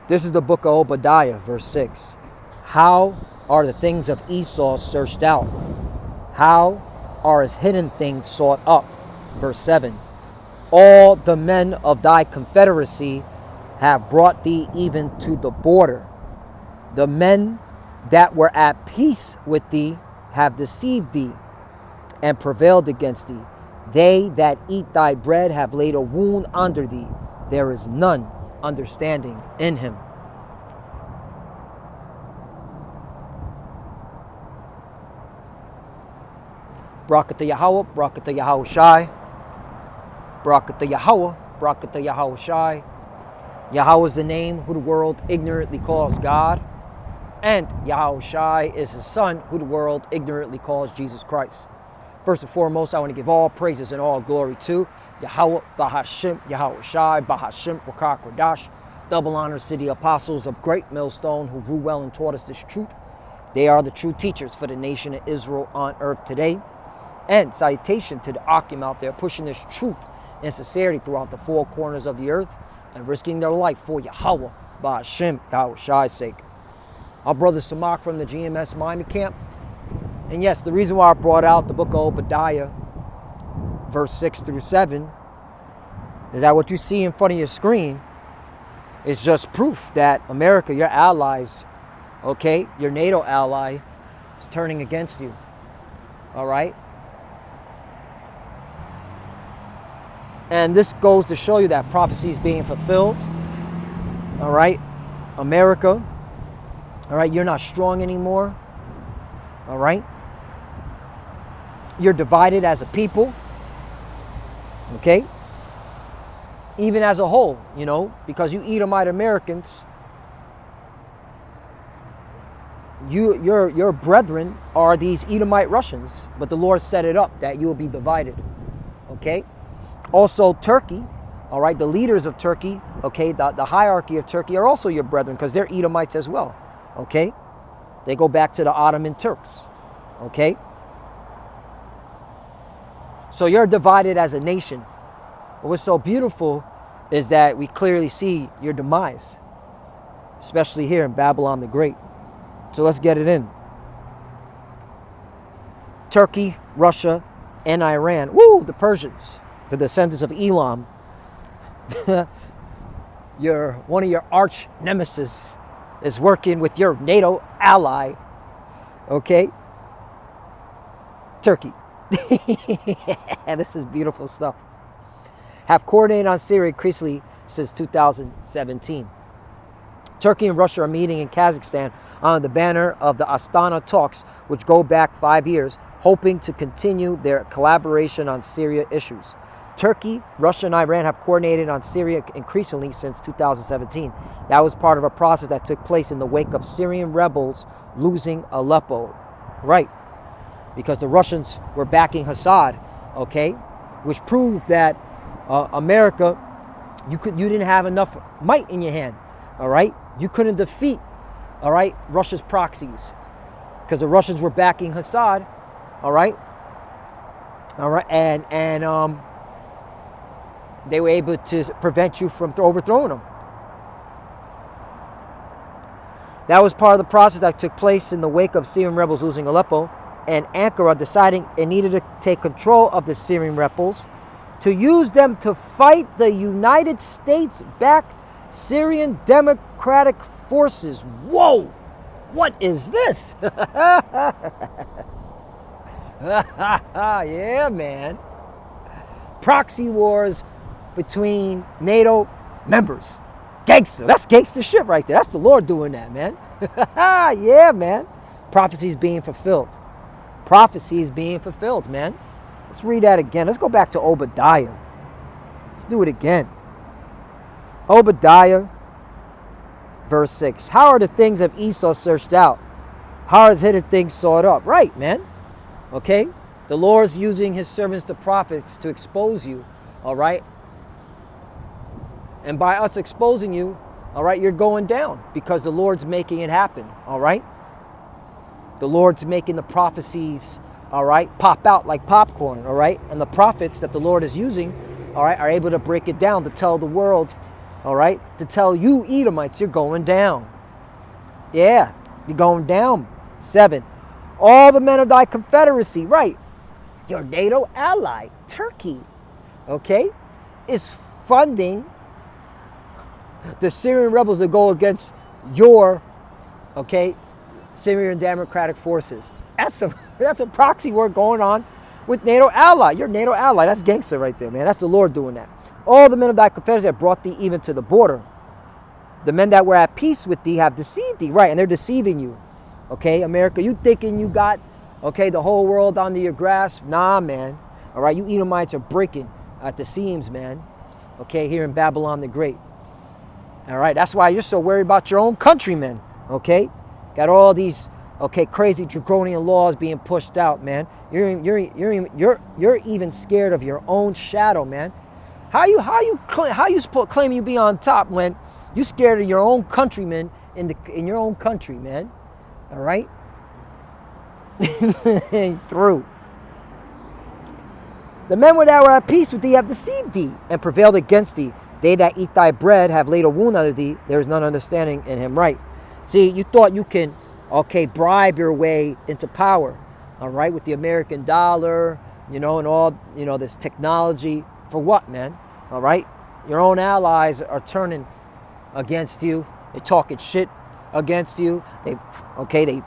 This is the book of Obadiah, verse 6. How are the things of Esau searched out? How are his hidden things sought up? Verse 7. All the men of thy confederacy have brought thee even to the border. The men that were at peace with thee have deceived thee and prevailed against thee. They that eat thy bread have laid a wound under thee. There is none understanding in him. Barakatah Yahweh, Barakatah Yahweh Shai. Barakatah Yahweh, Barakatah Yahweh Shai. Yahweh is the name who the world ignorantly calls God. And Yahweh Shai is his son who the world ignorantly calls Jesus Christ. First and foremost, I want to give all praises and all glory to Yahweh, Bahashim, Yahweh Shai, Bahashim, Wakar Kodash. Double honors to the apostles of Great Millstone who grew well and taught us this truth. They are the true teachers for the nation of Israel on earth today. And salutation to the Akim out there pushing this truth and sincerity throughout the four corners of the earth and risking their life for Yahweh, Bahashim, Yahweh Shai's sake. Our brother Samak from the GMS Miami camp. And yes, the reason why I brought out the book of Obadiah, verse 6 through 7, is that what you see in front of your screen is just proof that America, your allies, okay, your NATO ally, is turning against you. All right? And this goes to show you that prophecy is being fulfilled. All right? America, all right, you're not strong anymore. All right? You're divided as a people. Okay? Even as a whole, you know, because you Edomite Americans, your brethren are these Edomite Russians, but the Lord set it up that you will be divided. Okay? Also Turkey, all right, the leaders of Turkey, okay, the hierarchy of Turkey are also your brethren because they're Edomites as well. Okay? They go back to the Ottoman Turks. Okay? So you're divided as a nation. But what's so beautiful is that we clearly see your demise, especially here in Babylon the Great. So let's get it in. Turkey, Russia, and Iran. Woo, the Persians, the descendants of Elam. One of your arch nemesis is working with your NATO ally. Okay? Turkey. This is beautiful stuff. Have coordinated on Syria increasingly since 2017. Turkey and Russia are meeting in Kazakhstan on the banner of the Astana talks, which go back 5 years, hoping to continue their collaboration on Syria issues. Turkey, Russia, and Iran have coordinated on Syria increasingly since 2017. That was part of a process that took place in the wake of Syrian rebels losing Aleppo. Right. Because the Russians were backing Assad, okay, which proved that America, you didn't have enough might in your hand, all right? You couldn't defeat, all right, Russia's proxies because the Russians were backing Assad, all right, and they were able to prevent you from overthrowing them. That was part of the process that took place in the wake of Syrian rebels losing Aleppo and Ankara deciding it needed to take control of the Syrian rebels to use them to fight the United States-backed Syrian Democratic Forces. Whoa! What is this? Yeah, man. Proxy wars between NATO members. Gangster. That's gangster shit right there. That's the Lord doing that, man. Yeah, man. Prophecy's being fulfilled. Prophecy is being fulfilled, man. Let's read that again. Let's go back to Obadiah. Let's do it again. Obadiah, verse 6. How are the things of Esau searched out? How are his hidden things sought up? Right, man. Okay? The Lord's using his servants, the prophets, to expose you. All right? And by us exposing you, all right, you're going down because the Lord's making it happen. All right? The Lord's making the prophecies, all right, pop out like popcorn, all right? And the prophets that the Lord is using, all right, are able to break it down to tell the world, all right, to tell you Edomites you're going down. Yeah, you're going down. 7, all the men of thy confederacy, right, your NATO ally, Turkey, okay, is funding the Syrian rebels that go against your, okay, Syrian Democratic forces. That's a proxy war going on with NATO ally. Your NATO ally. That's gangster right there, man. That's the Lord doing that. All the men of thy confederacy have brought thee even to the border. The men that were at peace with thee have deceived thee. Right, and they're deceiving you. Okay, America, you thinking you got, okay, the whole world under your grasp? Nah, man. All right, you Edomites are breaking at the seams, man. Okay, here in Babylon the Great. All right, that's why you're so worried about your own countrymen. Okay, got all these, okay, crazy draconian laws being pushed out, man. You're even scared of your own shadow, man. How you claim you be on top when you scared of your own countrymen in your own country, man? All right, through. The men that were at peace with thee have deceived thee and prevailed against thee. They that eat thy bread have laid a wound under thee. There is none understanding in him. Right. See, you thought you can, okay, bribe your way into power, all right, with the American dollar, and all, this technology. For what, man? All right. Your own allies are turning against you. They're talking shit against you. They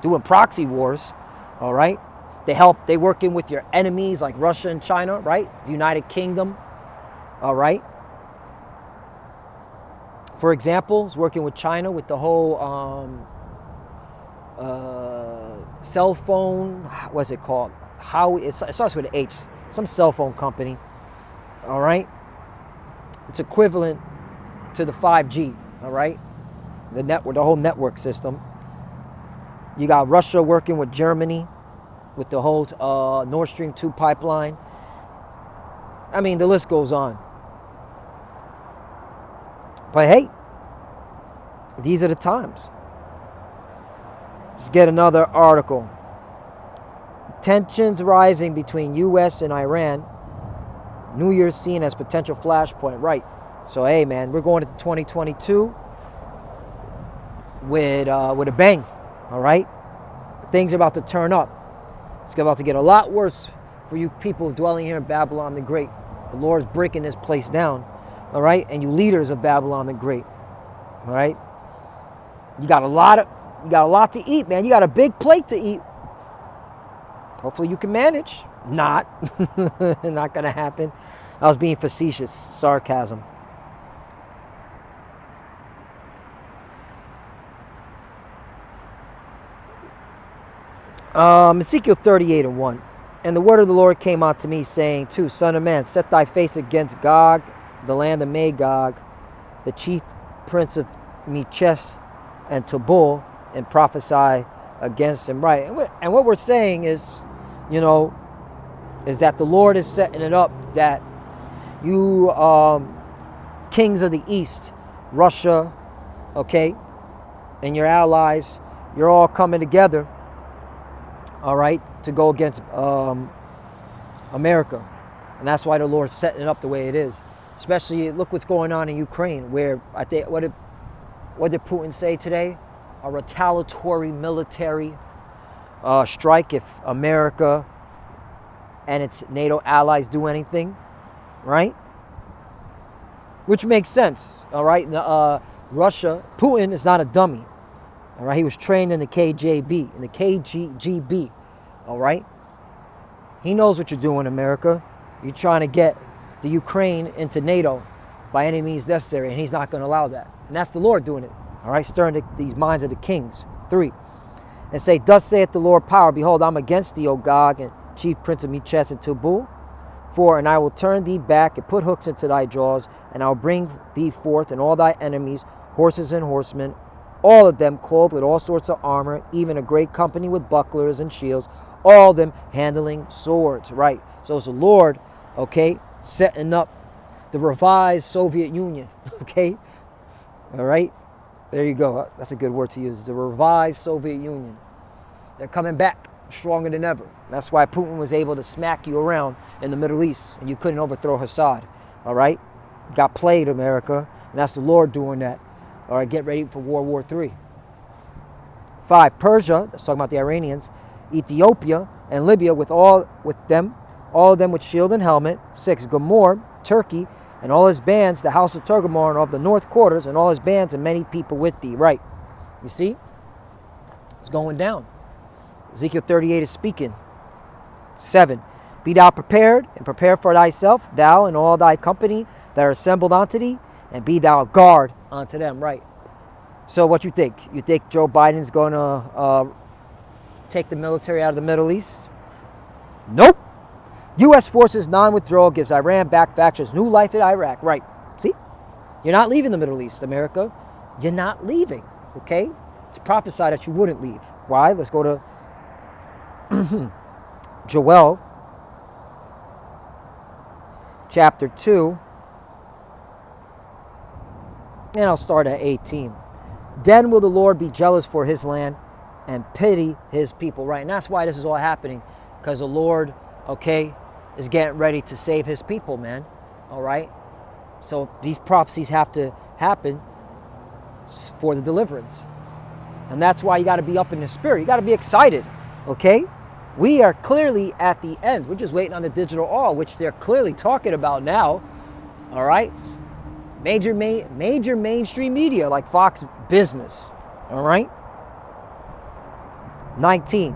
doing proxy wars. All right. They working with your enemies like Russia and China, right? The United Kingdom. All right. For example, it's working with China with the whole cell phone. What's it called? It starts with an H. Some cell phone company. All right. It's equivalent to the 5G. All right. The whole network system. You got Russia working with Germany with the whole Nord Stream 2 pipeline. I mean, the list goes on. But hey, these are the times. Let's get another article. Tensions rising between U.S. and Iran. New Year's seen as potential flashpoint. Right. So, hey, man, we're going into 2022 with a bang. All right. Things are about to turn up. It's about to get a lot worse for you people dwelling here in Babylon the Great. The Lord's breaking this place down. All right. And you leaders of Babylon the Great. All right. You got a lot to eat, man. You got a big plate to eat. Hopefully you can manage. Not going to happen. I was being facetious, sarcasm. Ezekiel 38:1. And the word of the Lord came unto me, saying, "2 Son of man, set thy face against Gog, the land of Magog, the chief prince of Meshech and Tubal, and prophesy against him." Right. And what we're saying is, is that the Lord is setting it up that you kings of the East, Russia, okay, and your allies, you're all coming together, all right, to go against America. And that's why the Lord's setting it up the way it is. Especially, look what's going on in Ukraine, where I think, what did Putin say today? A retaliatory military strike if America and its NATO allies do anything, right? Which makes sense, all right? Russia, Putin is not a dummy, all right? He was trained in the KGB, in the KGB, all right? He knows what you're doing, America. You're trying to get the Ukraine into NATO by any means necessary, and he's not going to allow that. And that's the Lord doing it, all right? Stirring these minds of the kings. 3, and say, "Thus saith the Lord power, behold, I'm against thee, O Gog, and chief prince of Meshech and Tubal. 4, and I will turn thee back and put hooks into thy jaws, and I will bring thee forth and all thy enemies, horses and horsemen, all of them clothed with all sorts of armor, even a great company with bucklers and shields, all of them handling swords." Right. So it's the Lord, okay, setting up the revised Soviet Union, okay? All right? There you go. That's a good word to use. The revised Soviet Union. They're coming back stronger than ever. That's why Putin was able to smack you around in the Middle East and you couldn't overthrow Assad. All right? got played, America. And that's the Lord doing that. All right, get ready for World War III. 5, Persia, that's talking about the Iranians, Ethiopia and Libya all of them with shield and helmet. 6, Gomor, Turkey, and all his bands, the house of Turgamor and of the north quarters, and all his bands and many people with thee. Right. You see? It's going down. Ezekiel 38 is speaking. 7, be thou prepared, and prepare for thyself, thou and all thy company that are assembled unto thee, and be thou a guard unto them. Right. So what you think? You think Joe Biden's going to take the military out of the Middle East? Nope. U.S. forces non-withdrawal gives Iran backed factions new life in Iraq. Right. See? You're not leaving the Middle East, America. You're not leaving. Okay? It's prophesied that you wouldn't leave. Why? Let's go to Joel chapter 2. And I'll start at 18. Then will the Lord be jealous for his land and pity his people. Right. And that's why this is all happening. Because the Lord, okay, is getting ready to save his people, man. All right. So these prophecies have to happen for the deliverance. And that's why you got to be up in the spirit. You got to be excited. Okay. We are clearly at the end. We're just waiting on the digital awe, which they're clearly talking about now. All right. Major mainstream media like Fox Business. All right. 19.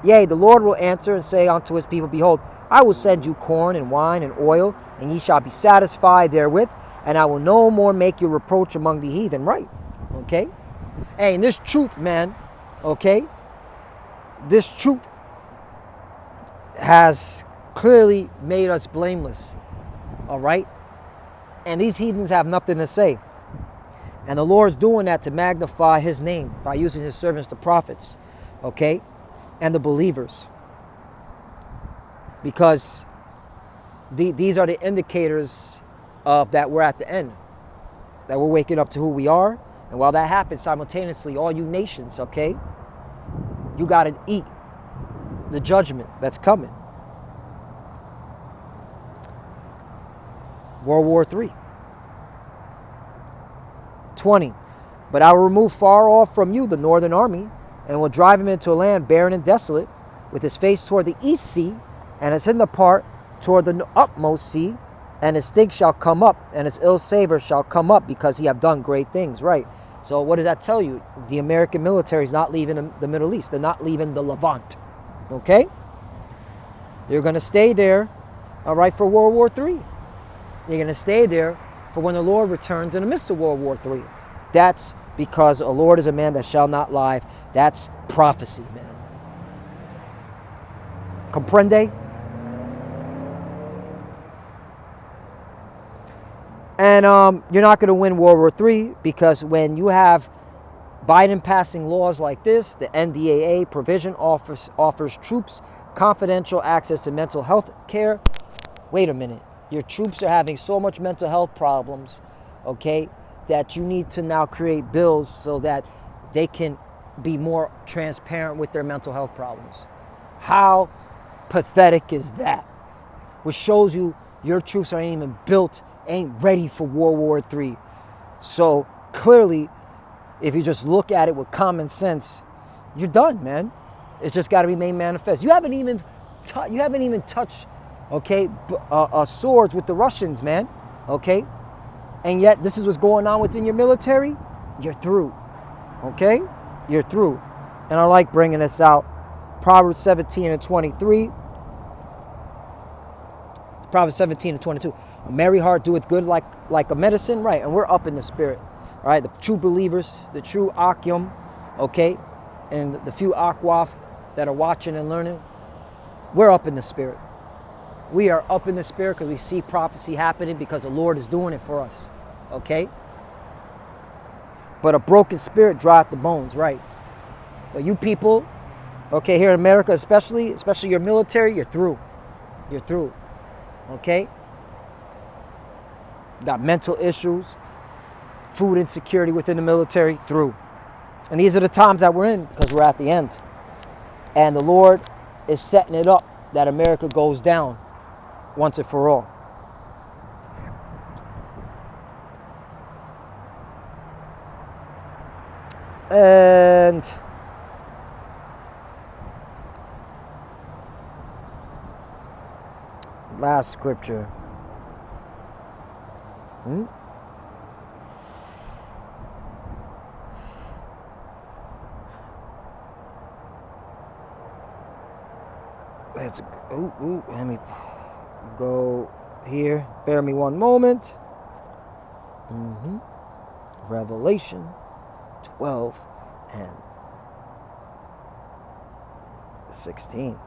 Yea, the Lord will answer and say unto his people, behold, I will send you corn and wine and oil, and ye shall be satisfied therewith, and I will no more make you reproach among the heathen. Right. Okay. Hey, and this truth, man, okay, this truth has clearly made us blameless. All right. And these heathens have nothing to say. And the Lord's doing that to magnify his name by using his servants, the prophets, okay, and the believers. Because these are the indicators of that we're at the end, that we're waking up to who we are. And while that happens simultaneously, all you nations, okay, you got to eat the judgment that's coming. World War III. 20. But I will remove far off from you the northern army, and will drive him into a land barren and desolate, with his face toward the east sea, and his hinder part toward the utmost sea, and his stink shall come up, and his ill savor shall come up, because he have done great things. Right. So what does that tell you? The American military is not leaving the Middle East. They're not leaving the Levant. Okay? You're going to stay there, all right, for World War III. You're going to stay there for when the Lord returns in the midst of World War III. That's because the Lord is a man that shall not lie. That's prophecy, man. Comprende? And you're not going to win World War III, because when you have Biden passing laws like this, the NDAA provision offers troops confidential access to mental health care. Wait a minute. Your troops are having so much mental health problems, okay, that you need to now create bills so that they can be more transparent with their mental health problems. How pathetic is that? Which shows you your troops aren't even built, ain't ready for World War III. So clearly, if you just look at it with common sense, you're done, man. It's just got to be made manifest. You haven't even touched, okay, swords with the Russians, man. Okay, and yet this is what's going on within your military. You're through. Okay, you're through. And I like bringing this out. Proverbs 17 and 23. Proverbs 17 and 22. A merry heart doeth good like a medicine. Right, and we're up in the spirit. All right, the true believers, the true Akim, okay, and the few Akwaf that are watching and learning, we're up in the spirit. We are up in the spirit because we see prophecy happening, because the Lord is doing it for us, okay? But a broken spirit drieth the bones, right? But you people, okay, here in America especially your military, you're through. You're through, okay? You got mental issues, food insecurity within the military, through. And these are the times that we're in, because we're at the end. And the Lord is setting it up that America goes down once and for all. And last scripture. Let's go. Let me go here. Bear me one moment. Revelation 12 and 16.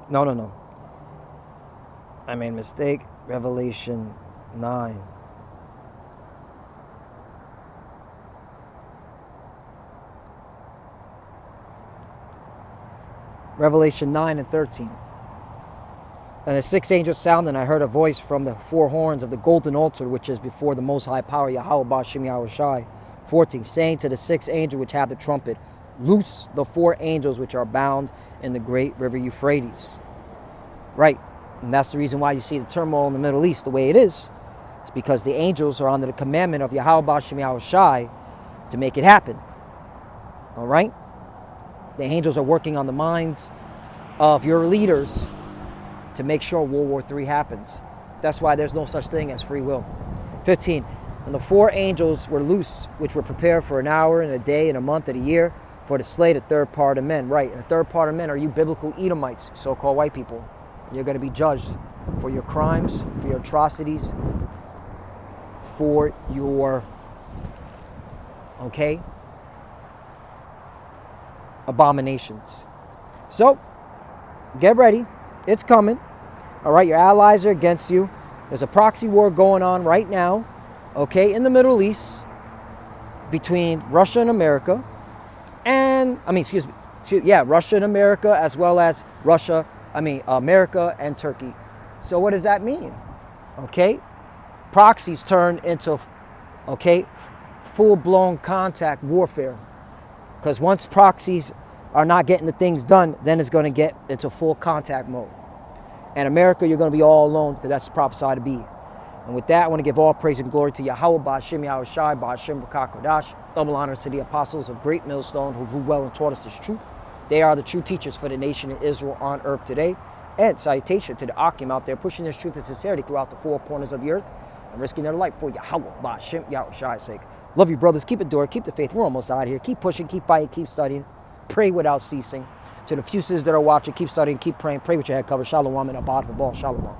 No. I made a mistake. Revelation 9. Revelation 9 and 13. And the sixth angel sounded, and I heard a voice from the four horns of the golden altar, which is before the Most High Power, Yahweh Ba'Shem Yahushai, 14, saying to the sixth angel which had the trumpet, loose the four angels which are bound in the great river Euphrates. Right. And that's the reason why you see the turmoil in the Middle East the way it is. It's because the angels are under the commandment of Yahweh Ba'Shem Yahushai to make it happen. All right? The angels are working on the minds of your leaders to make sure World War III happens. That's why there's no such thing as free will. 15. And the four angels were loosed, which were prepared for an hour and a day and a month and a year for to slay the third part of men. Right, and the third part of men are you biblical Edomites, so-called white people. You're going to be judged for your crimes, for your atrocities, for your, abominations. So, get ready. It's coming. All right, your allies are against you. There's a proxy war going on right now, in the Middle East between Russia and America. Russia and America, as well as America and Turkey. So what does that mean? Proxies turn into, full-blown contact warfare. Because once proxies are not getting the things done, then it's going to get into full contact mode. And America, you're going to be all alone, because that's prophesied to be. And with that, I want to give all praise and glory to Yahweh, Ba'Shem Yahushai, Ba'Shem Kodash. Double honors to the apostles of Great Millstone who grew well and taught us this truth. They are the true teachers for the nation of Israel on earth today. And salutation to the Akim out there pushing this truth and sincerity throughout the four corners of the earth and risking their life for Yahweh, Ba'Shem Yahushai's sake. Love you, brothers. Keep it door. Keep the faith. We're almost out of here. Keep pushing. Keep fighting. Keep studying. Pray without ceasing. To the few sisters that are watching, keep studying. Keep praying. Pray with your head covered. Shalom and abad. Shalom.